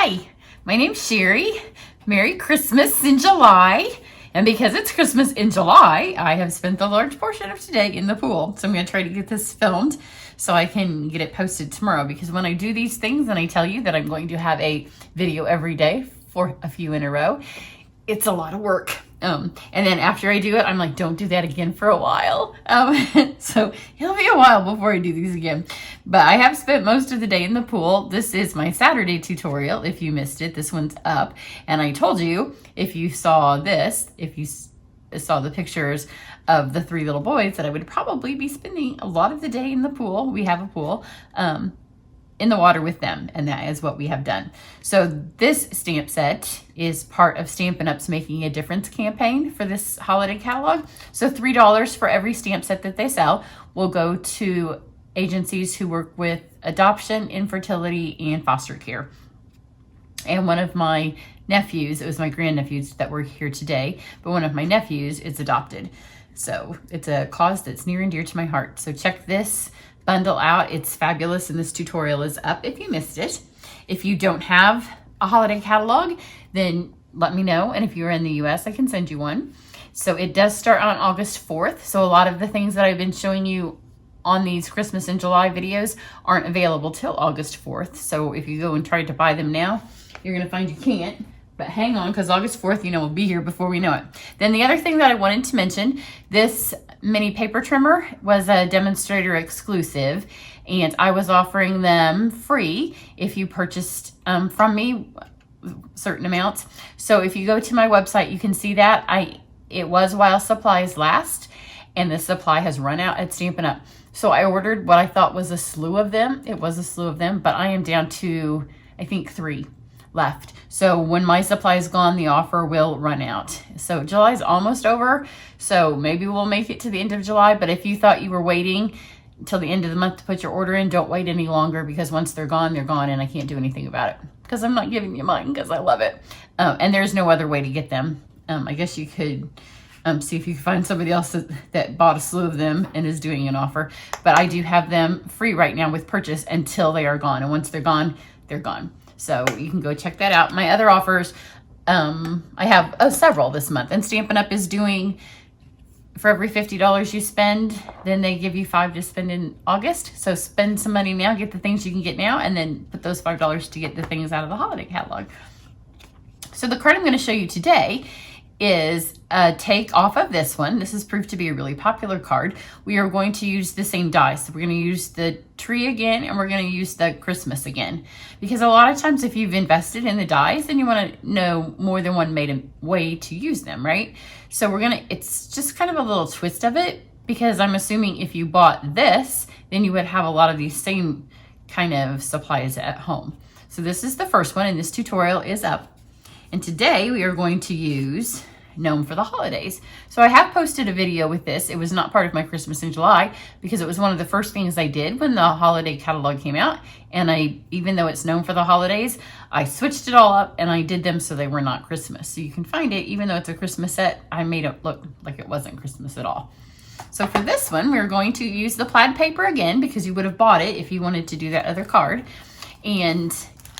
Hi, my name's Cheri. Merry Christmas in July. And because it's Christmas in July, I have spent the large portion of today in the pool. So I'm going to try to get this filmed so I can get it posted tomorrow. Because when I do these things and I tell you that I'm going to have a video every day for a few in a row, it's a lot of work. And then after I do it, I'm like, don't do that again for a while. So it'll be a while before I do these again. But I have spent most of the day in the pool. This is my Saturday tutorial. If you missed it, this one's up. And I told you, if you saw this, if you saw the pictures of the 3 little boys, that I would probably be spending a lot of the day in the pool. We have a pool. In the water with them, and that is what we have done. So this stamp set is part of Stampin' Up's Making a Difference campaign for this holiday catalog. So $3 for every stamp set that they sell will go to agencies who work with adoption, infertility, and foster care. And one of my nephews, it was my grandnephews that were here today, but one of my nephews is adopted. So it's a cause that's near and dear to my heart. So check this bundle out. It's fabulous, and this tutorial is up if you missed it. If you don't have a holiday catalog, then let me know, and if you're in the US, I can send you one. So it does start on August 4th, so a lot of the things that I've been showing you on these Christmas in July videos aren't available till August 4th. So if you go and try to buy them now, you're going to find you can't. But hang on, because August 4th, will be here before we know it. Then the other thing that I wanted to mention, this mini paper trimmer was a demonstrator exclusive, and I was offering them free if you purchased from me certain amounts. So if you go to my website, you can see that. It was while supplies last, and the supply has run out at Stampin' Up. So I ordered what I thought was a slew of them. It was a slew of them, but I am down to, I think, 3 left. So when my supply is gone, the offer will run out. So July's almost over, so maybe we'll make it to the end of July. But if you thought you were waiting until the end of the month to put your order in, don't wait any longer, because once they're gone, and I can't do anything about it, because I'm not giving you mine because I love it. And there's no other way to get them. I guess you could see if you can find somebody else that bought a slew of them and is doing an offer. But I do have them free right now with purchase until they are gone. And once they're gone, they're gone. So you can go check that out. My other offers, I have several this month. And Stampin' Up is doing, for every $50 you spend, then they give you $5 to spend in August. So spend some money now, get the things you can get now, and then put those $5 to get the things out of the holiday catalog. So the card I'm going to show you today is a take off of this one. This has proved to be a really popular card. We are going to use the same die. So we're going to use the tree again, and we're going to use the Christmas again. Because a lot of times if you've invested in the dies, then you want to know more than one way to use them, right? So it's just kind of a little twist of it, because I'm assuming if you bought this, then you would have a lot of these same kind of supplies at home. So this is the first one, and this tutorial is up. And today we are going to use Gnome for the holidays. So I have posted a video with this. It was not part of my Christmas in July, because it was one of the first things I did when the holiday catalog came out. And even though it's Gnome for the holidays, I switched it all up and I did them so they were not Christmas. So you can find it, even though it's a Christmas set, I made it look like it wasn't Christmas at all. So for this one, we're going to use the plaid paper again, because you would have bought it if you wanted to do that other card. And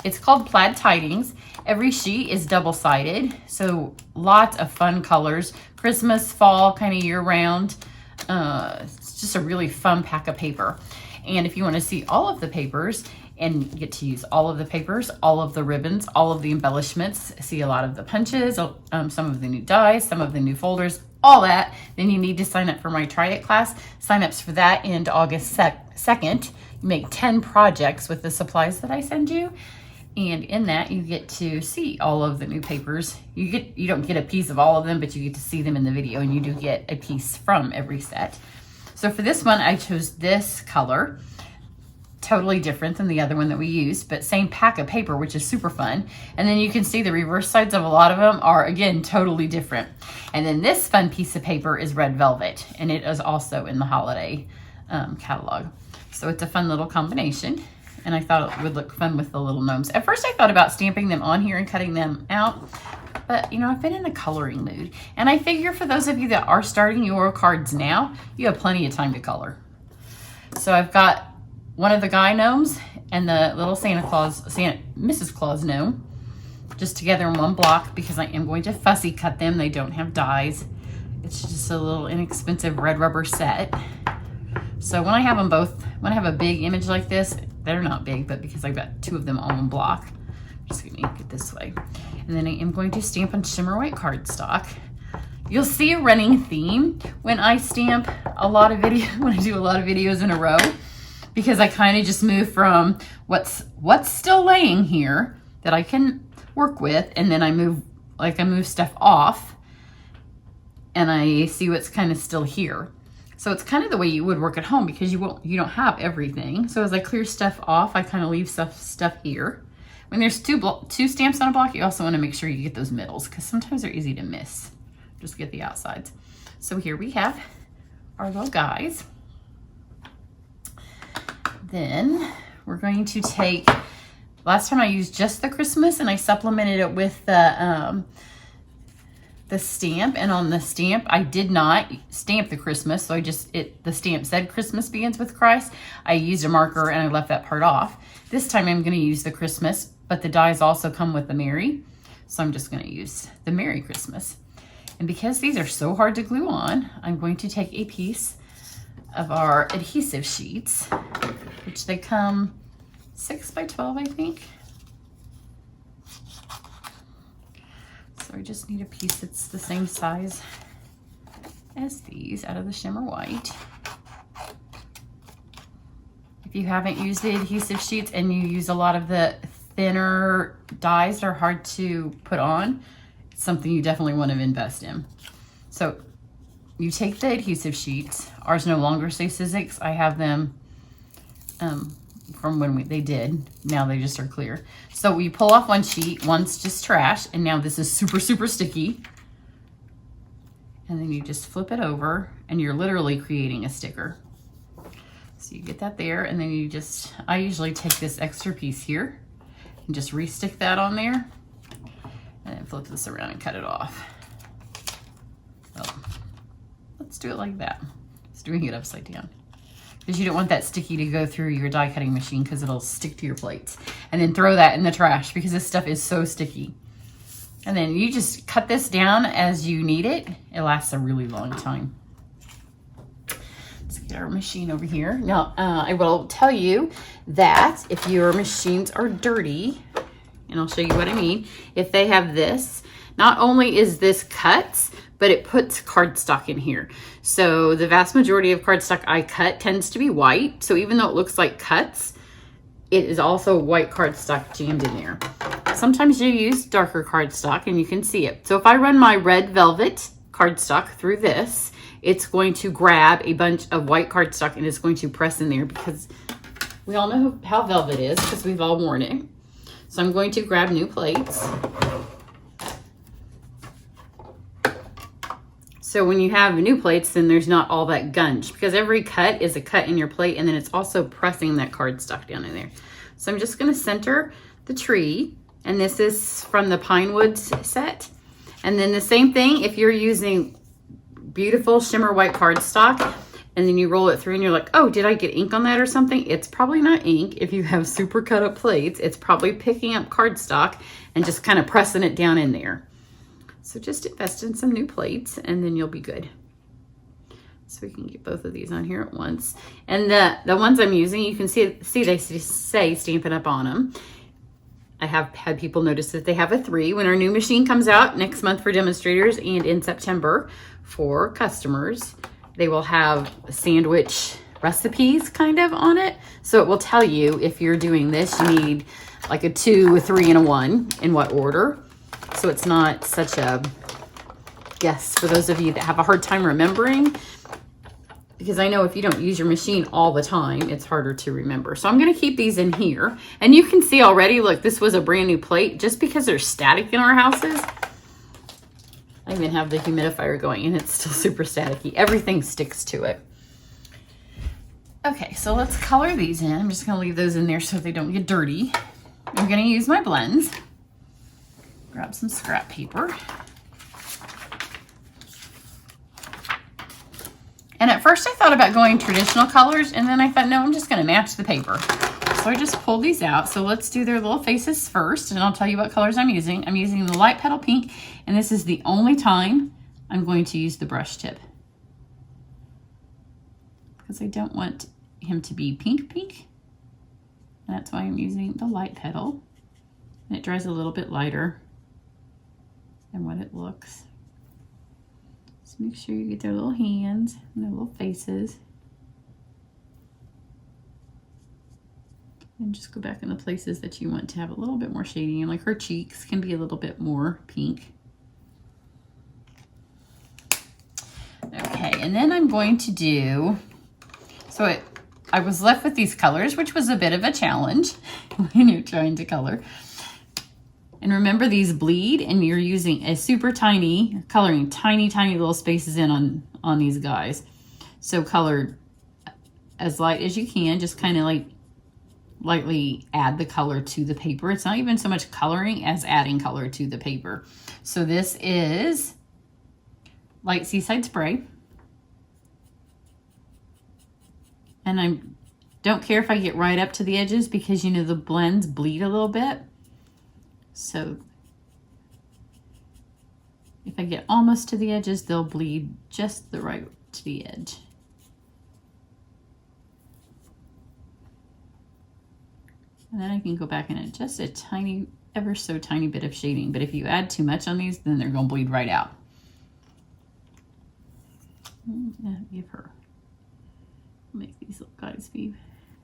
it's called Plaid Tidings. Every sheet is double-sided, so lots of fun colors. Christmas, fall, kind of year-round. It's just a really fun pack of paper. And if you want to see all of the papers and get to use all of the papers, all of the ribbons, all of the embellishments, see a lot of the punches, some of the new dies, some of the new folders, all that, then you need to sign up for my Try It class. Sign-ups for that end August 2nd. You make 10 projects with the supplies that I send you. And in that, you get to see all of the new papers. You don't get a piece of all of them, but you get to see them in the video, and you do get a piece from every set. So for this one, I chose this color. Totally different than the other one that we used, but same pack of paper, which is super fun. And then you can see the reverse sides of a lot of them are, again, totally different. And then this fun piece of paper is red velvet, and it is also in the holiday catalog. So it's a fun little combination. And I thought it would look fun with the little gnomes. At first I thought about stamping them on here and cutting them out, but I've been in a coloring mood. And I figure for those of you that are starting your cards now, you have plenty of time to color. So I've got one of the guy gnomes and the little Mrs. Claus gnome. just together in one block because I am going to fussy cut them. They don't have dies. It's just a little inexpensive red rubber set. So when I have them both, when I have a big image like this, they're not big, but because I've got 2 of them on one block, I'm just gonna make it this way. And then I am going to stamp on shimmer white cardstock. You'll see a running theme when I stamp a lot of when I do a lot of videos in a row, because I kind of just move from what's still laying here that I can work with, and then I move stuff off and I see what's kind of still here. So it's kind of the way you would work at home, because you don't have everything. So as I clear stuff off, I kind of leave stuff here. When there's two stamps on a block, you also want to make sure you get those middles, because sometimes they're easy to miss. Just get the outsides. So here we have our little guys. Then we're going to take, last time I used just the Christmas and I supplemented it with the stamp, and on the stamp I did not stamp the Christmas, so the stamp said Christmas begins with Christ. I used a marker and I left that part off. This time I'm going to use the Christmas, but the dies also come with the Merry, so I'm just going to use the Merry Christmas. And because these are so hard to glue on, I'm going to take a piece of our adhesive sheets, which they come 6 by 12, I think. So I just need a piece that's the same size as these out of the shimmer white. If you haven't used the adhesive sheets and you use a lot of the thinner dies that are hard to put on, it's something you definitely want to invest in. So you take the adhesive sheets. Ours no longer say Sizzix. I have them from when they did. Now they just are clear. So you pull off one sheet, one's just trash, and now this is super, super sticky. And then you just flip it over, and you're literally creating a sticker. So you get that there, and then I usually take this extra piece here and just re-stick that on there, and then flip this around and cut it off. Oh, let's do it like that. It's doing it upside down, because you don't want that sticky to go through your die cutting machine, because it'll stick to your plates. And then throw that in the trash, because this stuff is so sticky. And then you just cut this down as you need it. It lasts a really long time. Let's get our machine over here. Now, I will tell you that if your machines are dirty, and I'll show you what I mean, if they have this, not only is this cuts, but it puts cardstock in here. So the vast majority of cardstock I cut tends to be white. So even though it looks like cuts, it is also white cardstock jammed in there. Sometimes you use darker cardstock and you can see it. So if I run my red velvet cardstock through this, it's going to grab a bunch of white cardstock and it's going to press in there, because we all know how velvet is, because we've all worn it. So I'm going to grab new plates. So when you have new plates, then there's not all that gunge, because every cut is a cut in your plate, and then it's also pressing that cardstock down in there. So I'm just going to center the tree, and this is from the Pine Woods set. And then the same thing, if you're using beautiful shimmer white cardstock, and then you roll it through and you're like, oh, did I get ink on that or something? It's probably not ink. If you have super cut up plates, it's probably picking up cardstock and just kind of pressing it down in there. So just invest in some new plates and then you'll be good. So we can get both of these on here at once. And the ones I'm using, you can see they say Stampin' Up on them. I have had people notice that they have a 3. When our new machine comes out next month for demonstrators and in September for customers, they will have sandwich recipes kind of on it. So it will tell you if you're doing this, you need like a 2, a 3, and a 1 in what order. So it's not such a guess for those of you that have a hard time remembering, because I know if you don't use your machine all the time, it's harder to remember. So I'm going to keep these in here. And you can see already, look, this was a brand new plate. Just because they're static in our houses, I even have the humidifier going and it's still super staticky. Everything sticks to it. Okay, so let's color these in. I'm just going to leave those in there so they don't get dirty. I'm going to use my blends. Grab some scrap paper. And at first I thought about going traditional colors, and then I thought, no, I'm just going to match the paper. So I just pulled these out. So let's do their little faces first, and I'll tell you what colors I'm using. I'm using the light petal pink, and this is the only time I'm going to use the brush tip, because I don't want him to be pink. And that's why I'm using the light petal. And it dries a little bit lighter than what it looks. So make sure you get their little hands and their little faces. And just go back in the places that you want to have a little bit more shading. And like her cheeks can be a little bit more pink. Okay, and then I'm going to do, I was left with these colors, which was a bit of a challenge when you're trying to color. And remember, these bleed, and you're using a super tiny, coloring tiny little spaces in on these guys. So color as light as you can, just kind of like lightly add the color to the paper. It's not even so much coloring as adding color to the paper. So this is light Seaside Spray. And I don't care if I get right up to the edges, because you know the blends bleed a little bit. So if I get almost to the edges, they'll bleed just the right to the edge. And then I can go back and adjust a tiny, ever so tiny bit of shading. But if you add too much on these, then they're going to bleed right out. Give her. Make these little guys be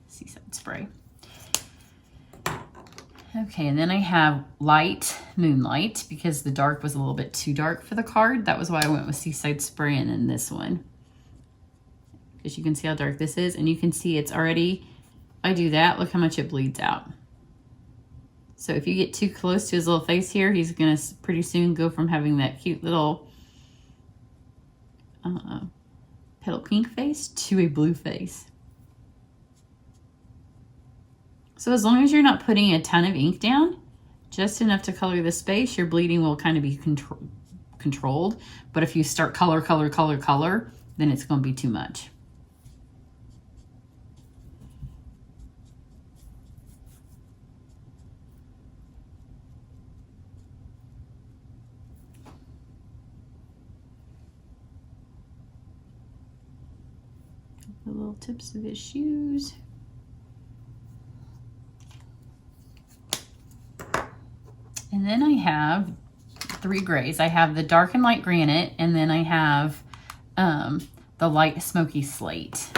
Seaside Spray. Okay, and then I have light Moonlight, because the dark was a little bit too dark for the card. That was why I went with Seaside Spray and then this one. Because you can see how dark this is, and you can see it's already, I do that, look how much it bleeds out. So if you get too close to his little face here, he's gonna pretty soon go from having that cute little petal pink face to a blue face. So as long as you're not putting a ton of ink down, just enough to color the space, your bleeding will kind of be controlled. But if you start color, then it's going to be too much. The little tips of his shoes. And then I have 3 grays. I have the dark and light granite, and then I have the light smoky slate.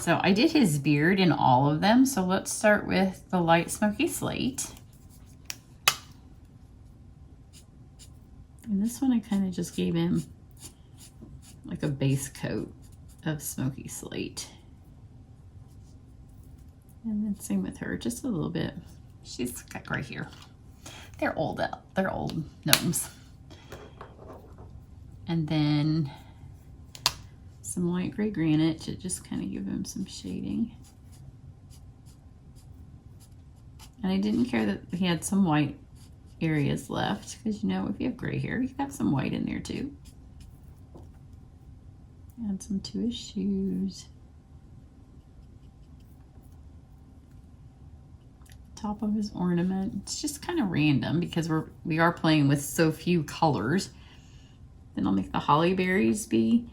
So I did his beard in all of them. So let's start with the light smoky slate. And this one I kind of just gave him like a base coat of smoky slate. And then same with her, just a little bit. She's got gray hair. They're old gnomes. And then some light gray granite to just kind of give him some shading. And I didn't care that he had some white areas left, because you know, if you have gray hair, you can have some white in there too. Add some to his shoes. Top of his ornament. It's just kind of random because we are playing with so few colors. Then I'll make the holly berries be,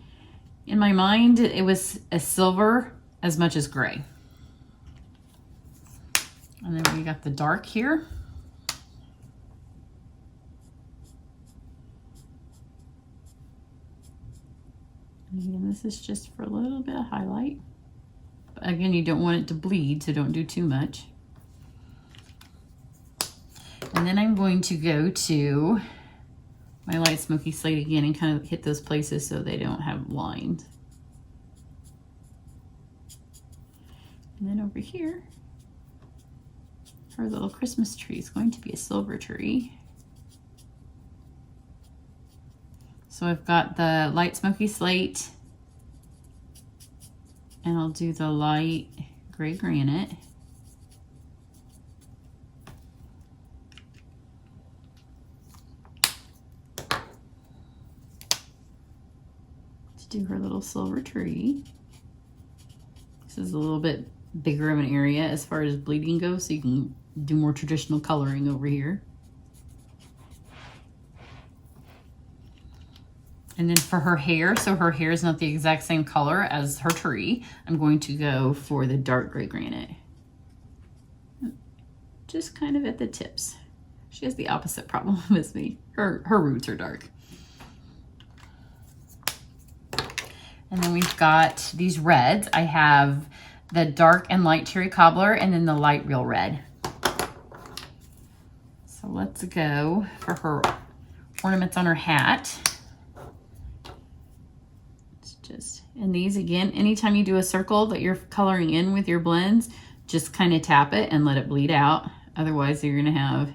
in my mind, it was a silver as much as gray. And then we got the dark here. Again, this is just for a little bit of highlight. But again, you don't want it to bleed, so don't do too much. And then I'm going to go to my light smoky slate again and kind of hit those places so they don't have lines. And then over here, our little Christmas tree is going to be a silver tree. So I've got the light smoky slate, and I'll do the light gray granite. To do her little silver tree. This is a little bit bigger of an area as far as bleeding goes, so you can do more traditional coloring over here. And then for her hair, so her hair is not the exact same color as her tree, I'm going to go for the dark gray granite. Just kind of at the tips. She has the opposite problem as me. Her roots are dark. And then we've got these reds. I have the dark and light cherry cobbler and then the light real red. So let's go for her ornaments on her hat. And these, again, anytime you do a circle that you're coloring in with your blends, just kind of tap it and let it bleed out. Otherwise, you're going to have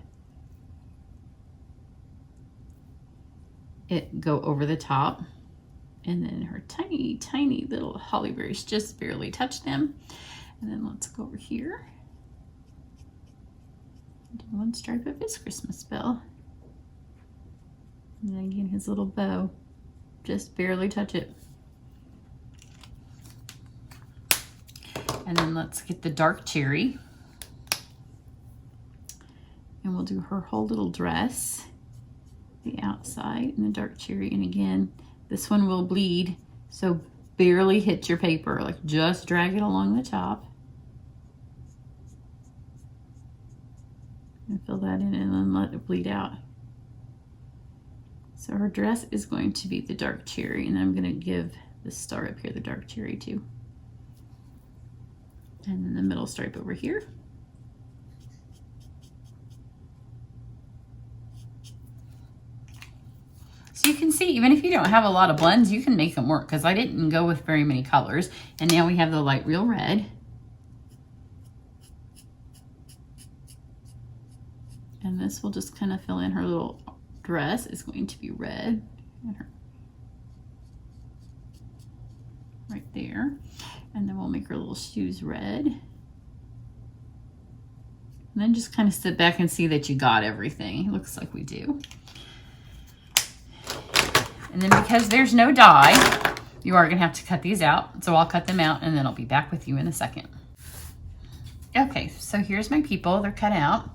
it go over the top. And then her tiny, tiny little holly berries, just barely touch them. And then let's go over here. Do one stripe of his Christmas bell. And then again, his little bow, just barely touch it. And then let's get the dark cherry. And we'll do her whole little dress, the outside and the dark cherry. And again, this one will bleed, so barely hit your paper, like just drag it along the top. And fill that in and then let it bleed out. So her dress is going to be the dark cherry, and then I'm gonna give the star up here the dark cherry too. And then the middle stripe over here. So you can see, even if you don't have a lot of blends, you can make them work, because I didn't go with very many colors. And now we have the light real red. And this will just kind of fill in her little dress. Is going to be red. And her right there. And then we'll make her little shoes red. And then just kind of sit back and see that you got everything. It looks like we do. And then because there's no die, you are gonna have to cut these out. So I'll cut them out and then I'll be back with you in a second. Okay, so here's my people, they're cut out.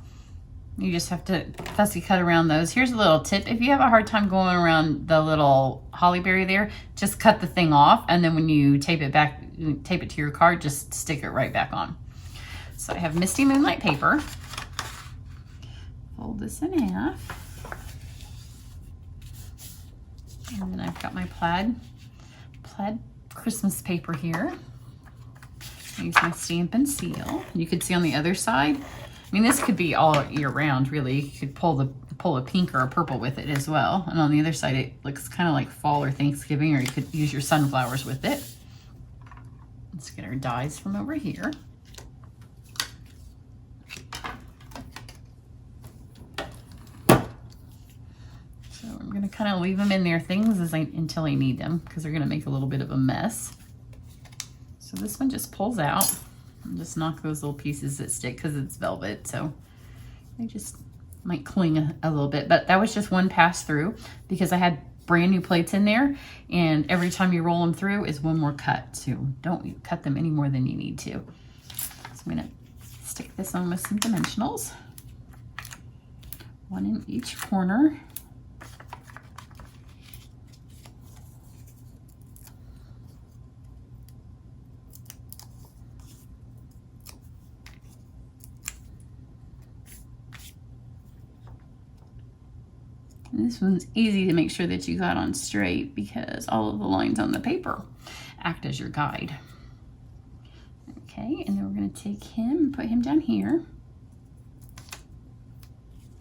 You just have to fussy cut around those. Here's a little tip. If you have a hard time going around the little holly berry there, just cut the thing off. And then when you tape it back, tape it to your card, just stick it right back on. So I have Misty Moonlight paper. Fold this in half. And then I've got my plaid Christmas paper here. I use my Stampin' seal. You could see on the other side, I mean, this could be all year round, really. You could pull a pink or a purple with it as well. And on the other side, it looks kind of like fall or Thanksgiving, or you could use your sunflowers with it. Let's get our dies from over here. So I'm going to kind of leave them in there until I need them, because they're going to make a little bit of a mess. So this one just pulls out. And just knock those little pieces that stick, because it's velvet, so they just might cling a little bit. But that was just one pass through, because I had brand new plates in there, and every time you roll them through is one more cut. So don't cut them any more than you need to. So I'm gonna stick this on with some dimensionals, one in each corner. And this one's easy to make sure that you got on straight, because all of the lines on the paper act as your guide. Okay, and then we're going to take him and put him down here.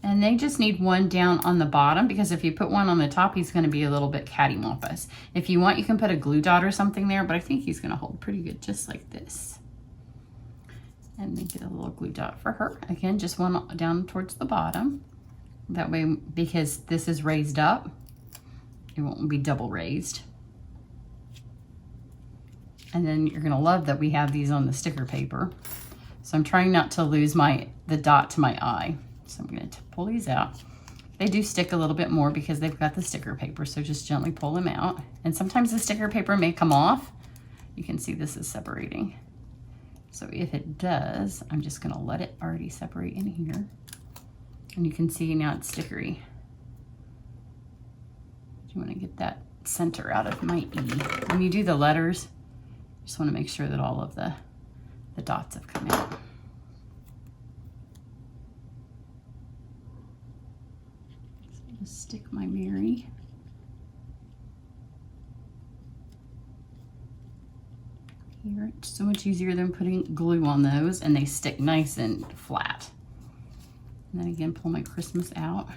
And they just need one down on the bottom, because if you put one on the top, he's going to be a little bit cattywampus. If you want, you can put a glue dot or something there, but I think he's going to hold pretty good just like this. And then get a little glue dot for her. Again, just one down towards the bottom. That way, because this is raised up, it won't be double raised. And then you're gonna love that we have these on the sticker paper. So I'm trying not to lose the dot to my eye. So I'm gonna pull these out. They do stick a little bit more because they've got the sticker paper, so just gently pull them out. And sometimes the sticker paper may come off. You can see this is separating. So if it does, I'm just gonna let it already separate in here. And you can see now it's stickery. You wanna get that center out of my E. When you do the letters, you just wanna make sure that all of the dots have come out. So I'll just stick my Mary. Here, it's so much easier than putting glue on those, and they stick nice and flat. And then again, pull my Christmas out.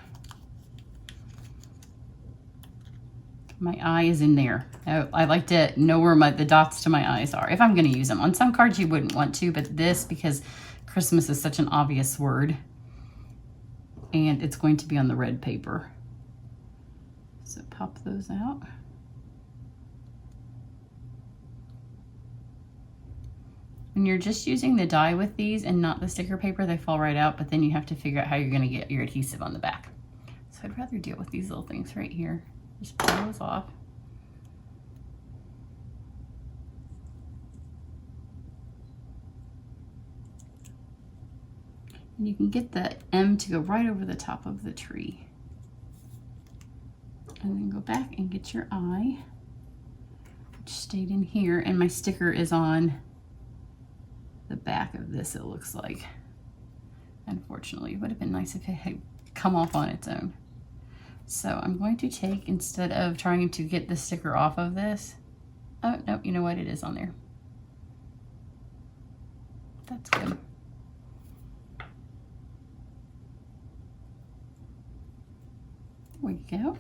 My eye is in there. I like to know where the dots to my eyes are, if I'm gonna use them. On some cards you wouldn't want to, but this, because Christmas is such an obvious word, and it's going to be on the red paper. So pop those out. When you're just using the die with these and not the sticker paper, they fall right out, but then you have to figure out how you're gonna get your adhesive on the back. So I'd rather deal with these little things right here. Just pull those off. And you can get the M to go right over the top of the tree. And then go back and get your eye, which stayed in here, and my sticker is on the back of this, it looks like. Unfortunately, it would have been nice if it had come off on its own. So I'm going to take, instead of trying to get the sticker off of this, oh no, you know what, it is on there. That's good. There we go.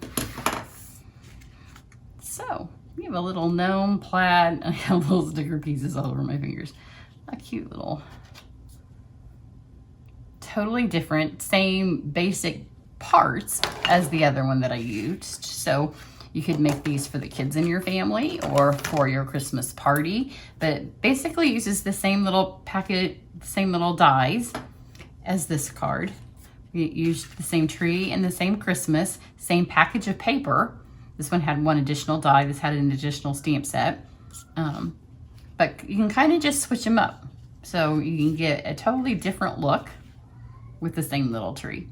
So we have a little gnome plaid. I have little sticker pieces all over my fingers. A cute little, totally different, same basic parts as the other one that I used. So you could make these for the kids in your family or for your Christmas party, but it basically uses the same little packet, the same little dies as this card. We used the same tree and the same Christmas, same package of paper. This one had one additional die. This had an additional stamp set. But you can kind of just switch them up. So you can get a totally different look with the same little tree.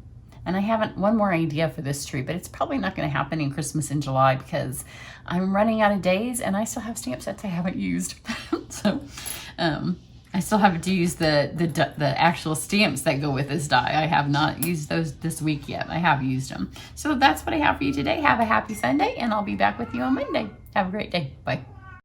And I have one more idea for this tree, but it's probably not going to happen in Christmas in July because I'm running out of days and I still have stamp sets I haven't used. So I still have to use the actual stamps that go with this die. I have not used those this week yet. I have used them. So that's what I have for you today. Have a happy Sunday, and I'll be back with you on Monday. Have a great day. Bye.